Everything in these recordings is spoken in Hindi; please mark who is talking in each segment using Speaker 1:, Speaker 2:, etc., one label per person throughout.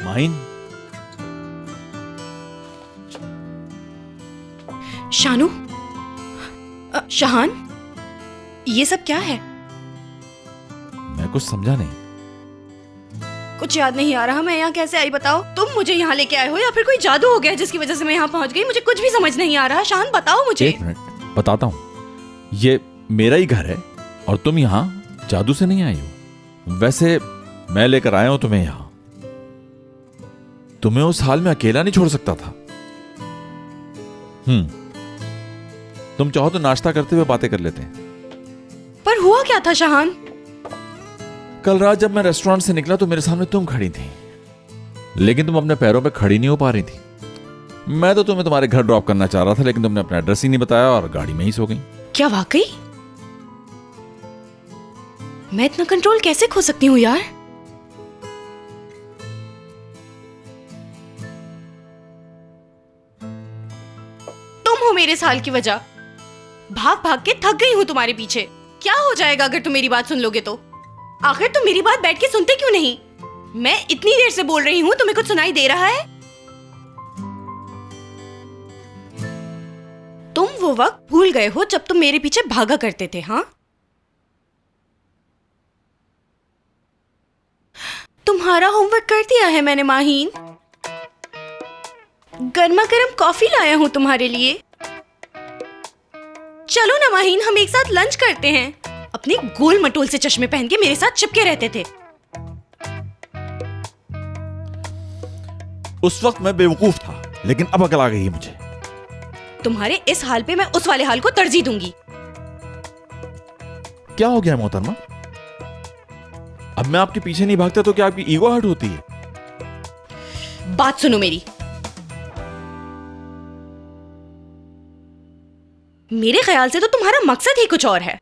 Speaker 1: माहिन,
Speaker 2: शानू, शहान, ये सब क्या है?
Speaker 1: मैं कुछ समझा नहीं।
Speaker 2: कुछ याद नहीं आ रहा। मैं यहाँ कैसे आई बताओ? तुम मुझे यहाँ लेके आए हो या फिर कोई जादू हो गया जिसकी वजह से मैं यहाँ पहुँच गई? मुझे कुछ भी समझ नहीं आ रहा। शान, बताओ मुझे।
Speaker 1: एक मिनट, बताता हूँ। ये मेरा ही घर है और तुम यहाँ जादू से नहीं आई हो। वैसे मैं लेकर आया हूं तुम्हें यहाँ। तुम्हें उस हाल में अकेला नहीं छोड़ सकता था। तुम चाहो तो नाश्ता करते हुए बातें कर लेते हैं।
Speaker 2: पर हुआ क्या था शहान?
Speaker 1: कल रात जब मैं रेस्टोरेंट से निकला तो मेरे सामने तुम खड़ी थी, लेकिन तुम अपने पैरों पे खड़ी नहीं हो पा रही थी। मैं तो तुम्हें तुम्हारे घर ड्रॉप करना चाह रहा था, लेकिन तुमने अपना एड्रेस ही नहीं बताया और गाड़ी में ही सो गई।
Speaker 2: क्या वाकई? मैं इतना कंट्रोल कैसे खो सकती हूँ यार? तुम हो मेरे इस हाल की वजह। भाग भाग के थक गई हूँ तुम्हारे पीछे। क्या हो जाएगा अगर तुम मेरी बात सुन लोगे तो? आखिर तुम मेरी बात बैठ के सुनते क्यों नहीं? मैं इतनी देर से बोल रही हूँ, तुम्हें कुछ सुनाई दे रहा है? तुम वो वक्त भूल गए हो जब तुम मेरे पीछे भागा करते थे। हाँ, तुम्हारा होमवर्क कर दिया है मैंने माहीन। गर्मा गर्म कॉफी लाया हूं तुम्हारे लिए। चलो ना माहीन, हम एक साथ लंच करते हैं। अपने गोल मटोल से चश्मे पहन के मेरे साथ चिपके रहते थे।
Speaker 1: उस वक्त मैं बेवकूफ था, लेकिन अब अकल आ गई है मुझे।
Speaker 2: तुम्हारे इस हाल पे मैं उस वाले हाल को तरजीह दूंगी।
Speaker 1: क्या हो गया मोहतरमा? अब मैं आपके पीछे नहीं भागता तो क्या आपकी ईगो हर्ट होती है?
Speaker 2: बात सुनो मेरी। मेरे ख्याल से तो तुम्हारा मकसद ही कुछ और है।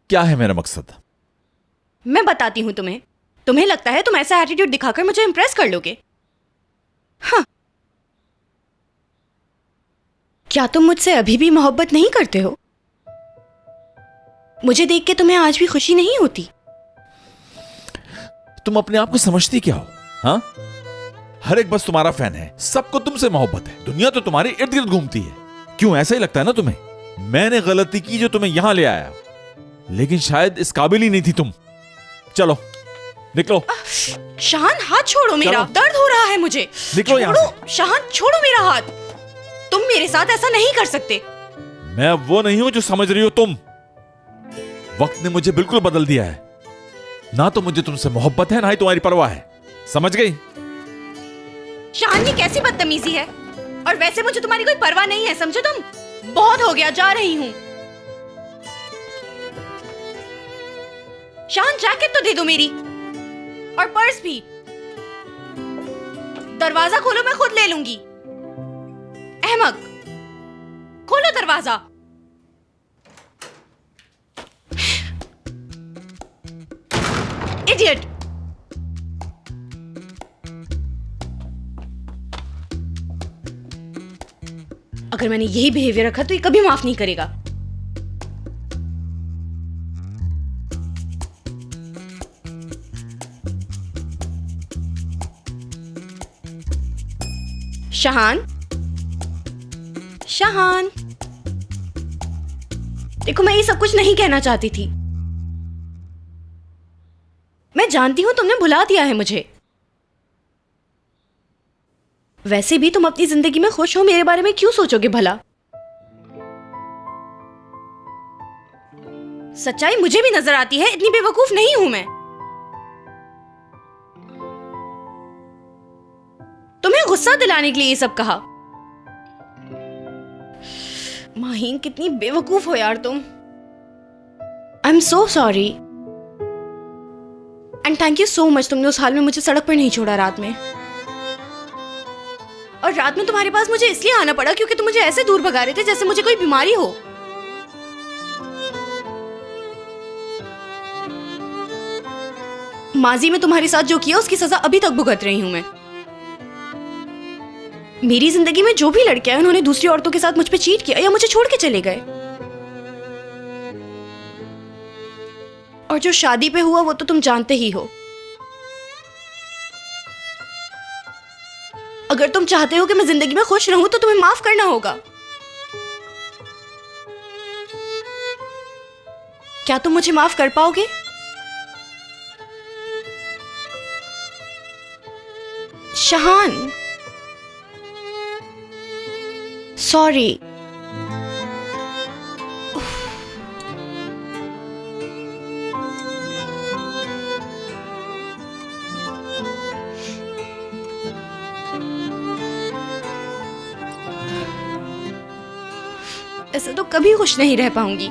Speaker 1: क्या है मेरा मकसद?
Speaker 2: मैं बताती हूं तुम्हें। तुम्हें लगता है तुम ऐसा एटीट्यूड दिखाकर मुझे इंप्रेस कर लोगे? हाँ। क्या तुम मुझसे अभी भी मोहब्बत नहीं करते हो? मुझे देख के तुम्हें आज भी खुशी नहीं होती?
Speaker 1: तुम अपने आप को समझती क्या हो? हाँ, हर एक बस तुम्हारा फैन है, सबको तुमसे मोहब्बत है, दुनिया तो तुम्हारे इर्द गिर्द घूमती है। क्यों, ऐसा ही लगता है ना तुम्हें? मैंने गलती की जो तुम्हें यहां ले आया, लेकिन शायद इस काबिल ही नहीं थी तुम। चलो निकलो।
Speaker 2: शान, हाथ छोड़ो मेरा। दर्द हो रहा है मुझे।
Speaker 1: निकलो यहाँ
Speaker 2: से। शान, छोड़ो मेरा हाथ। तुम मेरे साथ ऐसा नहीं कर सकते।
Speaker 1: मैं वो नहीं हूं जो समझ रही हो तुम। वक्त ने मुझे बिल्कुल बदल दिया है। ना तो मुझे तुमसे मोहब्बत है, ना ही तुम्हारी परवाह है। समझ गई?
Speaker 2: शान, ये कैसी बदतमीजी है? और वैसे मुझे तुम्हारी कोई परवाह नहीं है, समझे तुम? बहुत हो गया, जा रही हूं। शान, जैकेट तो दे दो मेरी, और पर्स भी। दरवाजा खोलो, मैं खुद ले लूंगी। अहमक, खोलो दरवाजा। इडियट। अगर मैंने यही बिहेवियर रखा तो ये कभी माफ नहीं करेगा। शहान, शहान, देखो मैं ये सब कुछ नहीं कहना चाहती थी। मैं जानती हूं तुमने भुला दिया है मुझे। वैसे भी तुम अपनी जिंदगी में खुश हो, मेरे बारे में क्यों सोचोगे भला? सच्चाई मुझे भी नजर आती है, इतनी बेवकूफ नहीं हूं मैं। तुम्हें गुस्सा दिलाने के लिए ये सब कहा। माहीन, कितनी बेवकूफ हो यार तुम। I am so sorry and thank you so much. तुमने उस हाल में मुझे सड़क पर नहीं छोड़ा रात में। और रात में तुम्हारे पास मुझे इसलिए आना पड़ा क्योंकि तुम मुझे ऐसे दूर भगा रहे थे जैसे मुझे कोई बीमारी हो। माजी में तुम्हारे साथ जो किया उसकी सजा अभी तक भुगत रही हूं मैं। मेरी जिंदगी में जो भी लड़के आए उन्होंने दूसरी औरतों के साथ मुझ पे चीट किया या मुझे छोड़ के चले गए। और जो शादी पे हुआ वो तो तुम जानते ही हो। अगर तुम चाहते हो कि मैं जिंदगी में खुश रहूं तो तुम्हें माफ करना होगा। क्या तुम मुझे माफ कर पाओगे? शहान, सॉरी। ऐसे तो कभी खुश नहीं रह पाऊंगी।